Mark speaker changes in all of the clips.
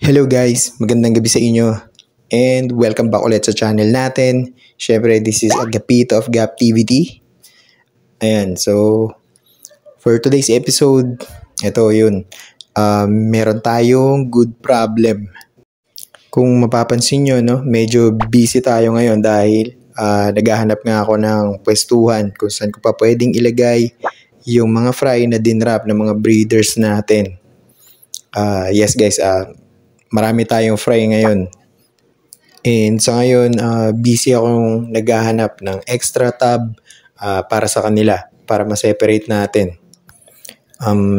Speaker 1: Hello guys, magandang gabi sa inyo and welcome back ulit sa channel natin. Syempre, this is Agapito of Gaptivity. Ayan, so for today's episode, ito yun, meron tayong good problem. Kung mapapansin nyo, no, medyo busy tayo ngayon dahil naghahanap nga ako ng pwestuhan kung saan ko pa pwedeng ilagay yung mga fry na dinrap ng mga breeders natin. Yes guys, marami tayong fry ngayon. And sa ngayon, busy akong naghahanap ng extra tab para sa kanila, para ma-separate natin.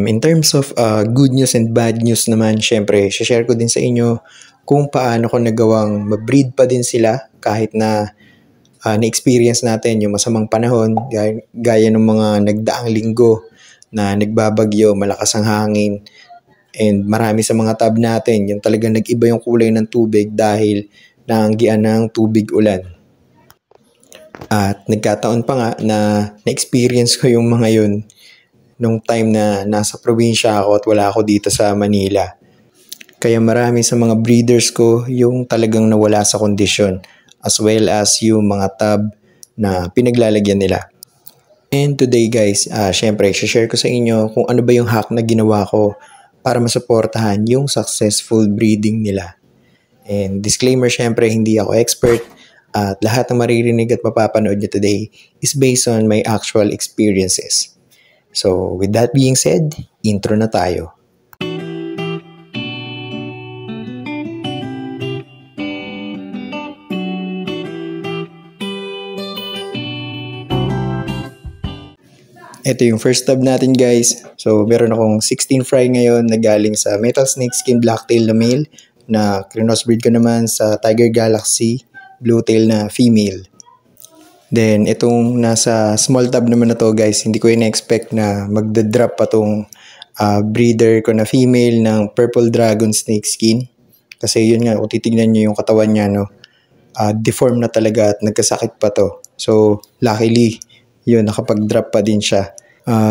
Speaker 1: In terms of good news and bad news naman, syempre, share ko din sa inyo kung paano ko nagawang ma-breed pa din sila kahit na na-experience natin yung masamang panahon, gaya ng mga nagdaang linggo na nagbabagyo, malakas ang hangin, and marami sa mga tab natin, yung talagang nag-iba yung kulay ng tubig dahil naanggian ng tubig ulan. At nagkataon pa nga na na-experience ko yung mga yun nung time na nasa probinsya ako at wala ako dito sa Manila. Kaya marami sa mga breeders ko yung talagang nawala sa kondisyon, as well as yung mga tab na pinaglalagyan nila. And today guys, syempre, share ko sa inyo kung ano ba yung hack na ginawa ko para masuportahan yung successful breeding nila. And disclaimer, syempre, hindi ako expert at lahat ng maririnig at mapapanood nyo today is based on my actual experiences. So with that being said, intro na tayo. Ito yung first tab natin guys. So meron akong 16 fry ngayon na galing sa Metal Snakeskin Blacktail na male, na crossbreed ko naman sa Tiger Galaxy Bluetail na female. Then itong nasa small tab naman na to guys, hindi ko in-expect na magda-drop pa tong breeder ko na female ng Purple Dragon Snakeskin. Kasi yun nga, kung titignan nyo yung katawan niya, no, deform na talaga at nagkasakit pa to. So luckily, yun, nakapag-drop pa din siya.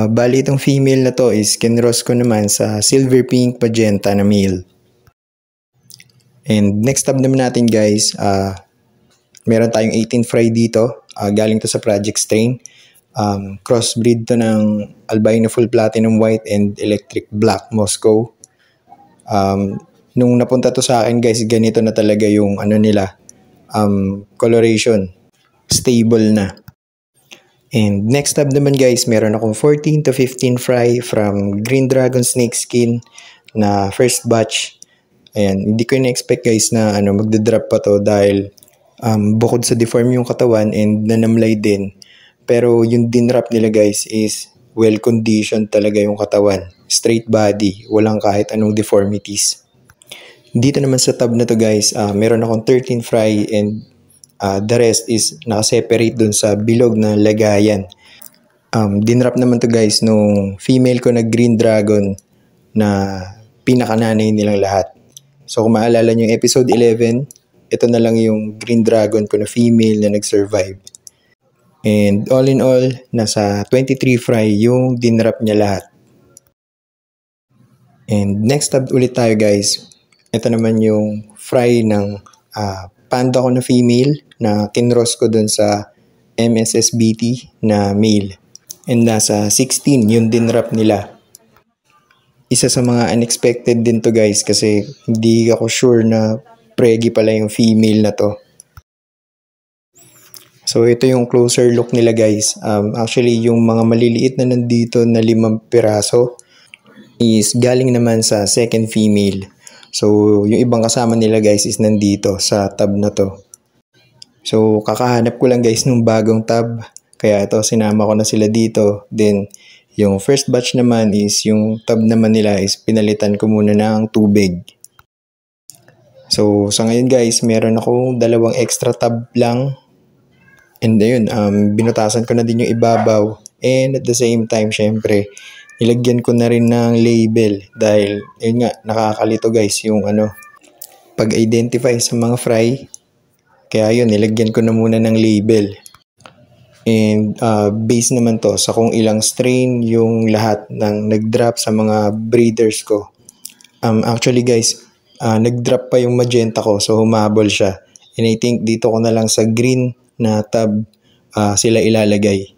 Speaker 1: Bali itong female na to is kinross ko naman sa Silver Pink Magenta na male. And next tab naman natin guys, meron tayong 18 fry dito. Galing to sa Project Strain. Crossbreed to ng Albino Full Platinum White and Electric Black Moscow. Nung napunta to sa akin guys, ganito na talaga yung ano nila, coloration. Stable na. And next tab naman guys, meron akong 14 to 15 fry from Green Dragon Snakeskin na first batch. Ayan, hindi ko na-expect guys na magda-drop pa to dahil bukod sa deform yung katawan and nanamlay din. Pero yung dinrap nila guys is well-conditioned talaga yung katawan. Straight body, walang kahit anong deformities. Dito naman sa tab na to guys, meron akong 13 fry and the rest is nakaseparate dun sa bilog na lagayan. Dinrap naman to guys nung female ko na Green Dragon na pinakananay nilang lahat. So kung maalala nyo yung episode 11, ito na lang yung Green Dragon ko na female na nag-survive. And all in all, nasa 23 fry yung dinrap niya lahat. And next tab ulit tayo guys. Ito naman yung fry ng panda ko na female na kinross ko dun sa MSSBT na male. And nasa 16 yung dinrap nila. Isa sa mga unexpected din to guys kasi hindi ako sure na pregi pala yung female na to. So ito yung closer look nila guys. Actually yung mga maliliit na nandito na 5 piraso is galing naman sa second female. So yung ibang kasama nila guys is nandito sa tab na to. So kakahanap ko lang guys nung bagong tab. Kaya ito sinama ko na sila dito. Then yung first batch naman is yung tab naman nila is pinalitan ko muna ng tubig. So sa ngayon guys, meron akong 2 extra tab lang. And ayun, binutasan ko na din yung ibabaw. And at the same time, syempre, nilagyan ko na rin ng label. Dahil, yun nga, nakakalito guys yung pag-identify sa mga fry. Kaya yun, nilagyan ko na muna ng label. And based naman to sa kung ilang strain yung lahat ng nag-drop sa mga breeders ko. Actually guys, nag-drop pa yung magenta ko, so humabol siya. And I think dito ko na lang sa green na tab sila ilalagay.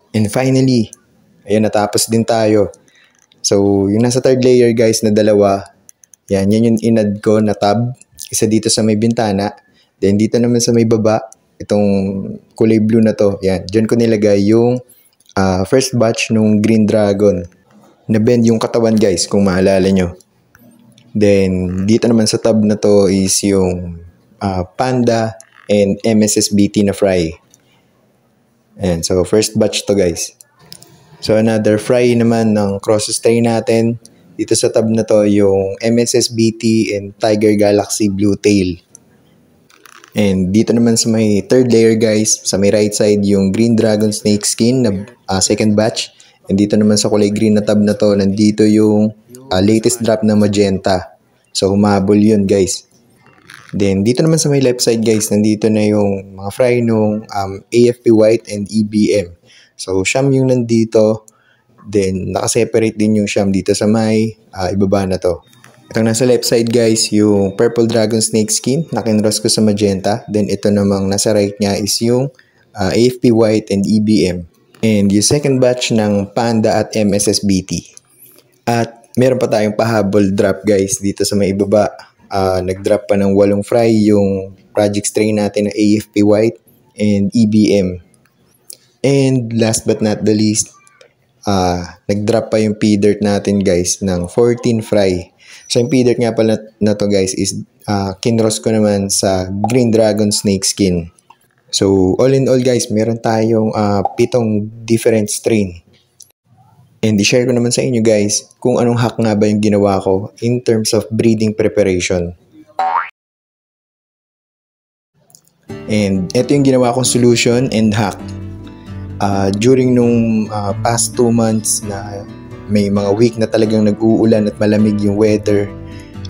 Speaker 1: And finally, ayan, natapos din tayo. So, yung nasa third layer guys na dalawa, yan yung inad ko na tab. Isa dito sa may bintana. Then dito naman sa may baba, itong kulay blue na to. Yan, dyan ko nilagay yung first batch nung Green Dragon. Na-bend yung katawan guys, kung maalala nyo. Then, dito naman sa tab na to is yung Panda and MSSBT na fry. Ayan, so first batch to guys. So another fry naman ng cross stray natin. Dito sa tab na to yung MSSBT and Tiger Galaxy Blue Tail. And dito naman sa may third layer guys, sa may right side yung Green Dragon Snake Skin na second batch. And dito naman sa kulay green na tab na to, nandito yung latest drop na magenta. So humabol yun guys. Then, dito naman sa may left side guys, nandito na yung mga fry nung AFP White and EBM. So, siyam yung nandito. Then, nakaseparate din yung siyam dito sa may ibaba na to. Itong nasa left side guys, yung Purple Dragon Snake Skin, nakinross ko sa magenta. Then, ito namang nasa right niya is yung AFP White and EBM. And yung second batch ng Panda at MSSBT. At meron pa tayong pahabol drop guys dito sa may ibaba. Nag-drop pa ng 8 fry yung project strain natin na AFP White and EBM. And last but not the least, nag-drop pa yung P-Dirt natin guys ng 14 fry. So yung P-Dirt nga pala na to guys is kinross ko naman sa Green Dragon Snake Skin. So all in all guys, meron tayong 7 different strain. And i-share ko naman sa inyo guys kung anong hack nga ba yung ginawa ko in terms of breeding preparation. And ito yung ginawa kong solution and hack. During nung past 2 months na may mga week na talagang nag-uulan at malamig yung weather.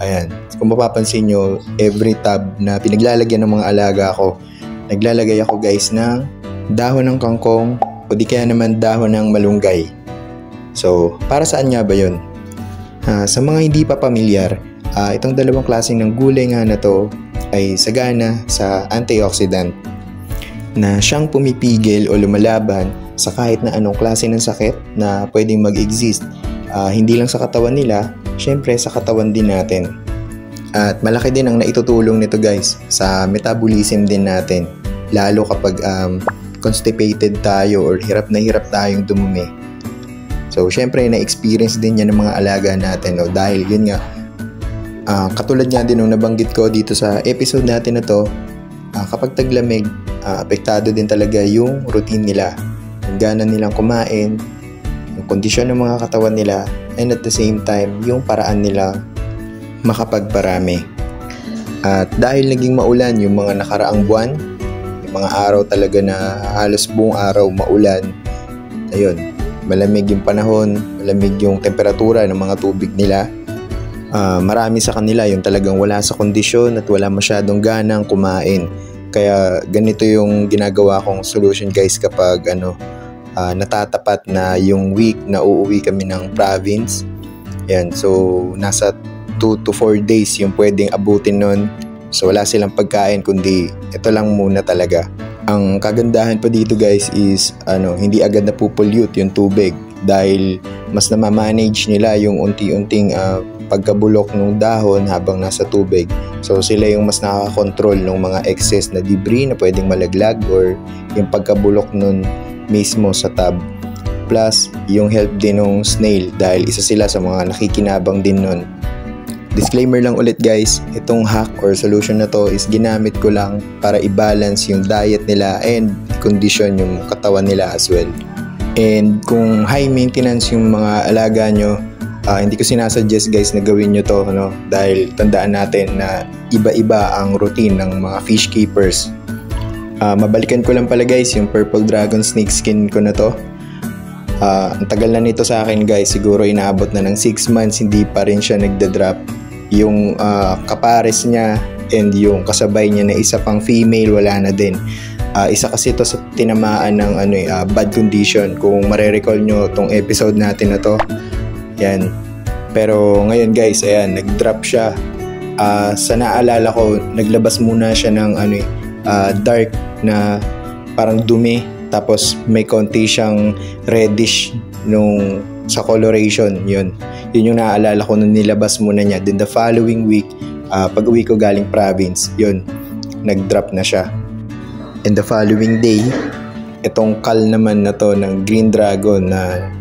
Speaker 1: Ayan, kung mapapansin nyo, every tab na pinaglalagyan ng mga alaga ko, naglalagay ako guys ng dahon ng kangkong o di kaya naman dahon ng malunggay. So, para saan nga ba yun? Sa mga hindi pa pamilyar, itong dalawang klaseng ng gulay nga na to ay sagana sa antioxidant na siyang pumipigil o lumalaban sa kahit na anong klase ng sakit na pwedeng mag-exist. Hindi lang sa katawan nila, syempre sa katawan din natin. At malaki din ang naitutulong nito guys sa metabolism din natin. Lalo kapag constipated tayo or hirap na hirap tayong dumumi. So, syempre, na-experience din yan ng mga alaga natin. No? Dahil yun nga, katulad nga din nung nabanggit ko dito sa episode natin na to, kapag taglamig, apektado din talaga yung routine nila, yung gana nilang kumain, yung kondisyon ng mga katawan nila, and at the same time, yung paraan nila makapagparami. At dahil naging maulan yung mga nakaraang buwan, yung mga araw talaga na halos buong araw maulan, ayun, malamig yung panahon, malamig yung temperatura ng mga tubig nila. Marami sa kanila yung talagang wala sa kondisyon at wala masyadong ganang kumain. Kaya ganito yung ginagawa kong solution guys kapag natatapat na yung week na uuwi kami ng province. Yan, so nasa 2 to 4 days yung pwedeng abutin nun. So wala silang pagkain kundi ito lang muna talaga. Ang kagandahan pa dito guys is hindi agad na pupollute yung tubig dahil mas namamanage nila yung unti-unting pagkabulok ng dahon habang nasa tubig. So sila yung mas nakaka-control ng mga excess na debris na pwedeng malaglag or yung pagkabulok nun mismo sa tub. Plus yung help din ng snail dahil isa sila sa mga nakikinabang din nun. Disclaimer lang ulit guys, itong hack or solution na to is ginamit ko lang para i-balance yung diet nila and condition yung katawan nila as well. And kung high maintenance yung mga alaga nyo, hindi ko sinasuggest guys na gawin nyo to, dahil tandaan natin na iba-iba ang routine ng mga fish keepers. Mabalikan ko lang pala guys yung purple dragon snake skin ko na to. Ang tagal na nito sa akin guys, siguro inaabot na ng 6 months hindi pa rin siya nagda-drop. Yung kapares niya and yung kasabay niya na isa pang female wala na din. Isa kasi ito sa tinamaan ng bad condition. Kung marirecall nyo tong episode natin na to, yan. Pero ngayon guys, ayan, nag-drop siya. Sa naalala ko, naglabas muna siya ng dark na parang dumi, tapos may konti siyang reddish nung sa coloration. Yun yung naaalala ko nung nilabas muna niya. Then the following week, pag uwi ko galing province, yun, nag-drop na siya. And the following day, itong kal naman na to ng green dragon na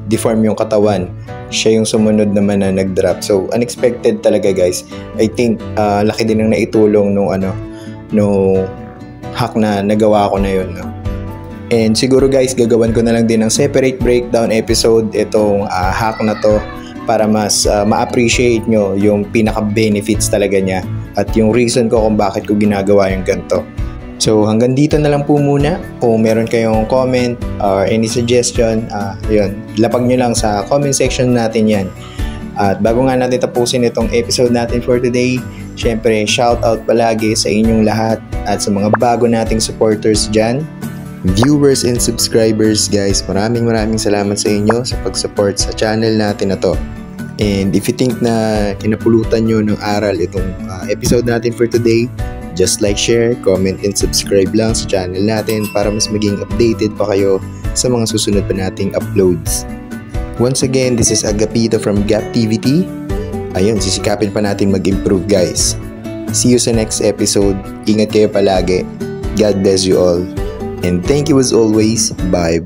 Speaker 1: deform yung katawan, siya yung sumunod naman na nag-drop. So unexpected talaga guys. I think laki din ang naitulong nung hack na nagawa ko na yun. And siguro guys, gagawan ko na lang din ng separate breakdown episode itong hack na to para mas ma-appreciate nyo yung pinaka-benefits talaga niya at yung reason ko kung bakit ko ginagawa yung ganito. So hanggang dito na lang po muna. Kung meron kayong comment or any suggestion, yun, lapag nyo lang sa comment section natin yan. At bago nga natin tapusin itong episode natin for today, syempre shout out palagi sa inyong lahat at sa mga bago nating supporters dyan. Viewers and subscribers guys, maraming salamat sa inyo sa pag-support sa channel natin na to. And if you think na kinapulutan nyo ng aral itong episode natin for today, just like, share, comment, and subscribe lang sa channel natin para mas maging updated pa kayo sa mga susunod pa nating uploads. Once again, this is Agapito from GapTVT. Ayun, sisikapin pa natin mag-improve guys. See you sa next episode. Ingat kayo palagi. God bless you all. And thank you as always. Bye.